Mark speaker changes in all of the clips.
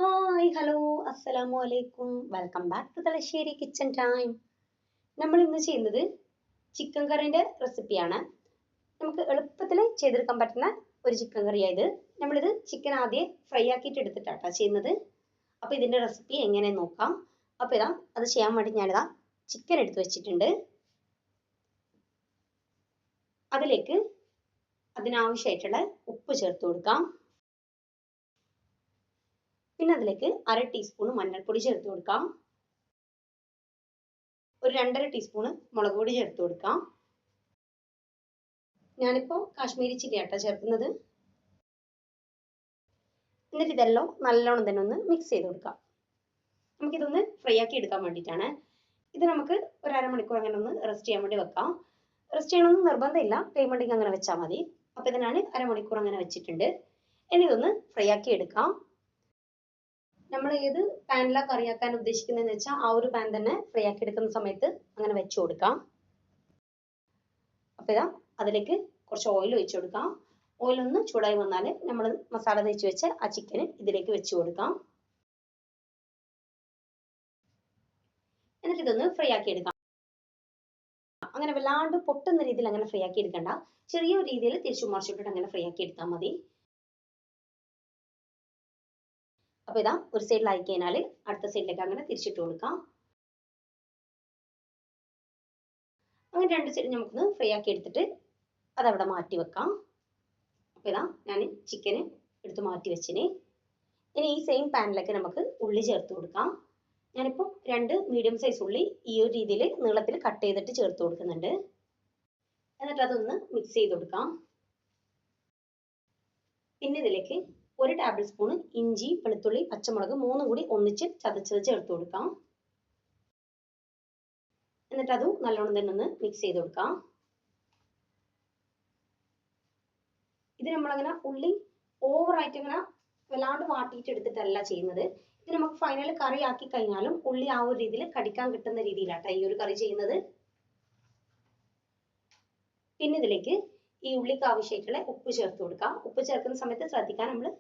Speaker 1: Hi hello അസ്സലാമു അലൈക്കും welcome back to Thalassery kitchen time. നമ്മൾ ഇന്ന് ചെയ്യുന്നത് ചിക്കൻ കറിൻ്റെ റെസിപ്പിയാണ്. നമുക്ക് എളുപ്പത്തിൽ ചെയ്തെടുക്കാൻ പറ്റുന്ന ഒരു ചിക്കൻ കറിയായത്. നമ്മളിത് ചിക്കൻ ആദ്യം ഫ്രൈ ആക്കിയിട്ട് എടുത്തിട്ടാണ് ചെയ്യുന്നത്. അപ്പോൾ ഇതിൻ്റെ റെസിപ്പി എങ്ങനെയെന്ന് നോക്കാം. അപ്പോൾ ഇതാ അത് ചെയ്യാൻ വേണ്ടി ഞാനിതാ ചിക്കൻ എടുത്ത് വെച്ചിട്ടുണ്ട്. അതിലേക്ക് അതിനാവശ്യമായിട്ടുള്ള ഉപ്പ് ചേർത്ത് കൊടുക്കാം. പിന്നെ അതിലേക്ക് 1/2 ടീസ്പൂൺ മഞ്ഞൾപ്പൊടി ചേർത്ത് കൊടുക്കാം. ഒരു 2.5 ടീസ്പൂൺ മുളക് പൊടി ചേർത്ത് കൊടുക്കാം. ഞാനിപ്പോൾ കാശ്മീരി ചില്ലിയാട്ടോ ചേർക്കുന്നത്. എന്നിട്ട് ഇതെല്ലാം നല്ലോണം തന്നെ ഒന്ന് മിക്സ് ചെയ്ത് കൊടുക്കാം. നമുക്കിതൊന്ന് ഫ്രൈ ആക്കി എടുക്കാൻ വേണ്ടിയിട്ടാണ്. ഇത് നമുക്ക് ഒരു അരമണിക്കൂർ അങ്ങനെ ഒന്ന് റെസ്റ്റ് ചെയ്യാൻ വേണ്ടി വെക്കാം. റെസ്റ്റ് ചെയ്യണമെന്ന് നിർബന്ധമില്ല, ടൈം ഉണ്ടെങ്കിൽ അങ്ങനെ വെച്ചാൽ മതി. അപ്പോൾ ഇതിനാണ് അരമണിക്കൂർ അങ്ങനെ വെച്ചിട്ടുണ്ട്. ഇനി ഇതൊന്ന് ഫ്രൈ ആക്കി എടുക്കാം. നമ്മൾ ഏത് പാനിലാണ് കറിയാക്കാൻ ഉദ്ദേശിക്കുന്നതെന്ന് വെച്ചാൽ ആ ഒരു പാൻ തന്നെ ഫ്രൈ ആക്കി എടുക്കുന്ന സമയത്ത് അങ്ങനെ വെച്ച് കൊടുക്കാം. അപ്പോൾ ഇതാ അതിലേക്ക് കുറച്ച് ഓയിൽ ഒഴിച്ചു കൊടുക്കാം. ഓയിൽ ഒന്ന് ചൂടായി വന്നാൽ നമ്മൾ മസാല തേച്ച് വെച്ച് ആ ചിക്കന് ഇതിലേക്ക് വെച്ച് കൊടുക്കാം. എന്നിട്ട് ഇതൊന്ന് ഫ്രൈ ആക്കി എടുക്കാം. അങ്ങനെ വല്ലാണ്ട് പൊട്ടുന്ന രീതിയിൽ അങ്ങനെ ഫ്രൈ ആക്കി എടുക്കണ്ട, ചെറിയൊരു രീതിയിൽ തിരിച്ചു മറിച്ചിട്ടിട്ട് അങ്ങനെ ഫ്രൈ ആക്കി എടുത്താൽ മതി. അപ്പോൾ ഇതാ ഒരു സൈഡിലായി കഴിഞ്ഞാൽ അടുത്ത സൈഡിലേക്ക് അങ്ങനെ തിരിച്ചിട്ട് കൊടുക്കാം. അങ്ങനെ രണ്ട് സൈഡ് നമുക്കൊന്ന് ഫ്രൈ ആക്കി എടുത്തിട്ട് അതവിടെ മാറ്റി വെക്കാം. അപ്പോൾ ഇതാ ഞാൻ ചിക്കന് എടുത്ത് മാറ്റി വെച്ചിന്. ഇനി ഈ സെയിം പാനിലേക്ക് നമുക്ക് ഉള്ളി ചേർത്ത് കൊടുക്കാം. ഞാനിപ്പോൾ 2 മീഡിയം സൈസ് ഉള്ളി ഈ ഒരു രീതിയിൽ നീളത്തിൽ കട്ട് ചെയ്തിട്ട് ചേർത്ത് കൊടുക്കുന്നുണ്ട്. എന്നിട്ട് അതൊന്ന് മിക്സ് ചെയ്ത് കൊടുക്കാം. പിന്നെ ഇതിലേക്ക് 1 ടേബിൾ സ്പൂൺ ഇഞ്ചി, വെളുത്തുള്ളി, പച്ചമുളക് 3 കൂടി ഒന്നിച്ച് ചതച്ചത് ചേർത്ത് കൊടുക്കാം. എന്നിട്ട് അതും നല്ലോണം തന്നെ ഒന്ന് മിക്സ് ചെയ്ത് കൊടുക്കാം. ഇത് നമ്മളങ്ങനെ ഉള്ളി ഓവറായിട്ട് ഇങ്ങനെ വല്ലാണ്ട് വാട്ടിയിട്ട് എടുത്തിട്ടല്ല ചെയ്യുന്നത്. ഇത് നമുക്ക് ഫൈനൽ കറി ആക്കി കഴിഞ്ഞാലും ഉള്ളി ആ ഒരു രീതിയിൽ കടിക്കാൻ കിട്ടുന്ന രീതിയിലാട്ടോ ഈ ഒരു കറി ചെയ്യുന്നത്. പിന്നെ ഇതിലേക്ക് ഈ ഉള്ളിക്ക് ആവശ്യമായിട്ടുള്ള ഉപ്പ് ചേർത്ത് കൊടുക്കാം. ഉപ്പ് ചേർക്കുന്ന സമയത്ത് ശ്രദ്ധിക്കാൻ, നമ്മൾ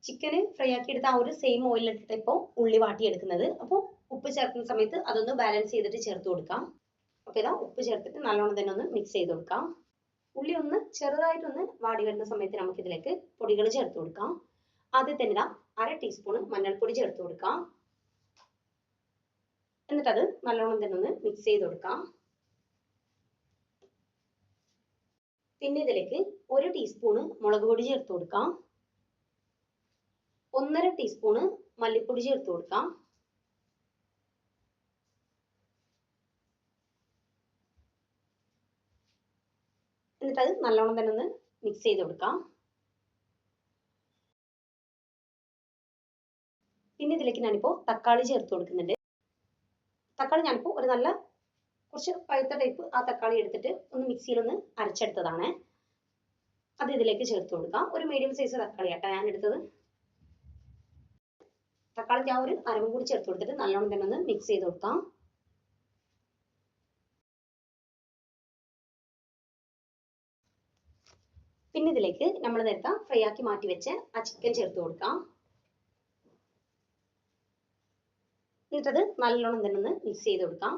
Speaker 1: ചിക്കന് ഫ്രൈ ആക്കി എടുത്ത ആ ഒരു സെയിം ഓയിലിട്ടിട്ട് ഇപ്പോൾ ഉള്ളി വാട്ടിയെടുക്കുന്നത്. അപ്പോൾ ഉപ്പ് ചേർക്കുന്ന സമയത്ത് അതൊന്ന് ബാലൻസ് ചെയ്തിട്ട് ചേർത്ത് കൊടുക്കാം. അപ്പോൾ ഇതാ ഉപ്പ് ചേർത്തിട്ട് നല്ലോണം തന്നെ ഒന്ന് മിക്സ് ചെയ്ത് കൊടുക്കാം. ഉള്ളി ഒന്ന് ചെറുതായിട്ടൊന്ന് വാടി വരുന്ന സമയത്ത് നമുക്ക് ഇതിലേക്ക് പൊടികൾ ചേർത്ത് കൊടുക്കാം. ആദ്യം തന്നെ ഇതാ 1/2 ടീസ്പൂൺ മഞ്ഞൾപ്പൊടി ചേർത്ത് കൊടുക്കാം. എന്നിട്ടത് നല്ലോണം തന്നെ ഒന്ന് മിക്സ് ചെയ്ത് കൊടുക്കാം. പിന്നെ ഇതിലേക്ക് 1 ടീസ്പൂൺ മുളക് പൊടി ചേർത്ത് കൊടുക്കാം. 1.5 ടീസ്പൂൺ മല്ലിപ്പൊടി ചേർത്ത് കൊടുക്കാം. എന്നിട്ട് അത് നല്ലോണം തന്നെ ഒന്ന് മിക്സ് ചെയ്ത് കൊടുക്കാം. പിന്നെ ഇതിലേക്ക് ഞാനിപ്പോൾ തക്കാളി ചേർത്ത് കൊടുക്കുന്നുണ്ട്. തക്കാളി ഞാനിപ്പോൾ ഒരു നല്ല കുറച്ച് പഴുത്ത ടൈപ്പ് ആ തക്കാളി എടുത്തിട്ട് ഒന്ന് മിക്സിയിൽ ഒന്ന് അരച്ചെടുത്തതാണ്. അത് ഇതിലേക്ക് ചേർത്ത് കൊടുക്കാം. ഒരു മീഡിയം സൈസ് തക്കാളി ആട്ടോ ഞാൻ എടുത്തത്. തക്കാളി ആ ഒരു അരവും കൂടി ചേർത്ത് കൊടുത്തിട്ട് നല്ലോണം തന്നെ ഒന്ന് മിക്സ് ചെയ്ത് കൊടുക്കാം. പിന്നെ ഇതിലേക്ക് നമ്മൾ നേരത്തെ ഫ്രൈ ആക്കി മാറ്റി വെച്ച് ആ ചിക്കൻ ചേർത്ത് കൊടുക്കാം. എന്നിട്ടത് നല്ലോണം തന്നെ ഒന്ന് മിക്സ് ചെയ്ത് കൊടുക്കാം.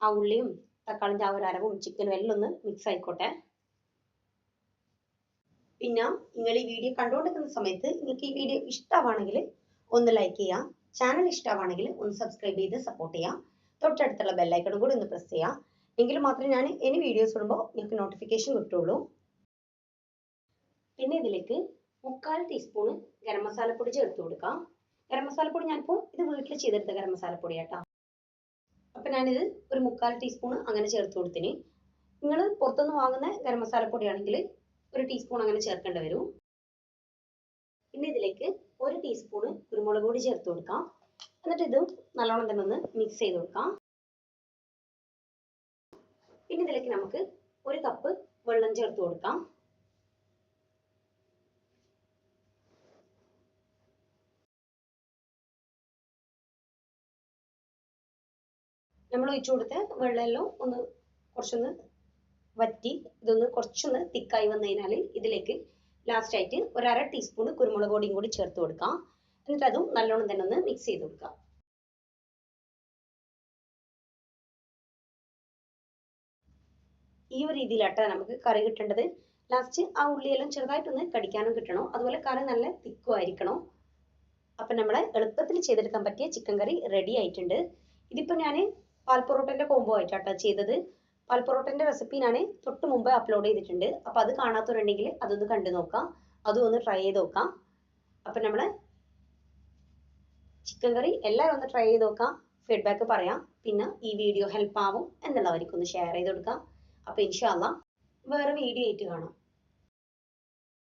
Speaker 1: ആ ഉള്ളിയും തക്കാളിൻ്റെ ആ ഒരു അരവും ചിക്കനും എല്ലാം ഒന്ന് മിക്സ് ആയിക്കോട്ടെ. പിന്നെ നിങ്ങൾ ഈ വീഡിയോ കണ്ടുകൊണ്ടിരിക്കുന്ന സമയത്ത് നിങ്ങൾക്ക് ഈ വീഡിയോ ഇഷ്ടമാണെങ്കിൽ ഒന്ന് ലൈക്ക് ചെയ്യാം. ചാനൽ ഇഷ്ടമാണെങ്കിൽ ഒന്ന് സബ്സ്ക്രൈബ് ചെയ്ത് സപ്പോർട്ട് ചെയ്യാം. തൊട്ടടുത്തുള്ള ബെല്ലൈക്കണും കൂടി ഒന്ന് പ്രസ് ചെയ്യാം. എങ്കിൽ മാത്രമേ ഞാൻ ഇനി വീഡിയോസ് ഇടുമ്പോൾ നിങ്ങൾക്ക് നോട്ടിഫിക്കേഷൻ കിട്ടുള്ളൂ. പിന്നെ ഇതിലേക്ക് 3/4 ടീസ്പൂൺ ഗരം മസാലപ്പൊടി ചേർത്ത് കൊടുക്കാം. ഗരം മസാലപ്പൊടി ഞാനിപ്പോൾ ഇത് വീട്ടിൽ ചെയ്തെടുത്ത ഗരം മസാലപ്പൊടി കേട്ടോ. അപ്പം ഞാനിത് ഒരു 3/4 ടീസ്പൂൺ അങ്ങനെ ചേർത്ത് കൊടുത്തിന്. നിങ്ങൾ പുറത്തുനിന്ന് വാങ്ങുന്ന ഗരം മസാലപ്പൊടി ആണെങ്കിൽ 1 ടീസ്പൂൺ അങ്ങനെ ചേർക്കേണ്ടി വരും. പിന്നെ ഇതിലേക്ക് 1 ടീസ്പൂൺ കുരുമുളക് പൊടി ചേർത്ത് കൊടുക്കാം. എന്നിട്ട് ഇത് നല്ലോണം തന്നെ ഒന്ന് മിക്സ് ചെയ്ത് കൊടുക്കാം. പിന്നെ ഇതിലേക്ക് നമുക്ക് 1 കപ്പ് വെള്ളം ചേർത്ത് കൊടുക്കാം. നമ്മൾ ഒഴിച്ചു കൊടുത്ത വെള്ളമെല്ലാം കുറച്ചൊന്ന് വറ്റി ഇതൊന്ന് കുറച്ചൊന്ന് തിക്കായി വന്നു കഴിഞ്ഞാൽ ഇതിലേക്ക് ലാസ്റ്റ് ആയിട്ട് ഒരു 1/2 ടീസ്പൂൺ കുരുമുളക് പൊടിയും കൂടി ചേർത്ത് കൊടുക്കാം. എന്നിട്ട് അതും നല്ലോണം തന്നെ ഒന്ന് മിക്സ് ചെയ്ത് കൊടുക്കാം. ഈ ഒരു രീതിയിലാട്ടോ നമുക്ക് കറി കിട്ടേണ്ടത്. ലാസ്റ്റ് ആ ഉള്ളിയെല്ലാം ചെറുതായിട്ടൊന്ന് കടിക്കാനും കിട്ടണം. അതുപോലെ കറി നല്ല തിക്കും ആയിരിക്കണം. അപ്പം നമ്മളെ എളുപ്പത്തിൽ ചെയ്തെടുക്കാൻ പറ്റിയ ചിക്കൻ കറി റെഡി ആയിട്ടുണ്ട്. ഇതിപ്പോൾ ഞാൻ പാൽപ്പൊറോട്ടൻ്റെ കോംബോ ആയിട്ടാട്ടോ ചെയ്തത്. പാൽപ്പൊറോട്ടൻ്റെ റെസിപ്പി ഞാൻ തൊട്ട് മുമ്പ് അപ്ലോഡ് ചെയ്തിട്ടുണ്ട്. അപ്പോൾ അത് കാണാത്തവരുണ്ടെങ്കിൽ അതൊന്ന് കണ്ടു നോക്കാം, അതും ഒന്ന് ട്രൈ ചെയ്ത് നോക്കാം. അപ്പം നമ്മൾ ചിക്കൻ കറി എല്ലാവരും ഒന്ന് ട്രൈ ചെയ്ത് നോക്കാം, ഫീഡ്ബാക്ക് പറയാം. പിന്നെ ഈ വീഡിയോ ഹെൽപ്പ് ആവും എന്നുള്ളവർക്കൊന്ന് ഷെയർ ചെയ്ത് കൊടുക്കാം. അപ്പോൾ ഇൻഷാ അല്ലാഹ് വേറെ വീഡിയോ ആയിട്ട് കാണാം.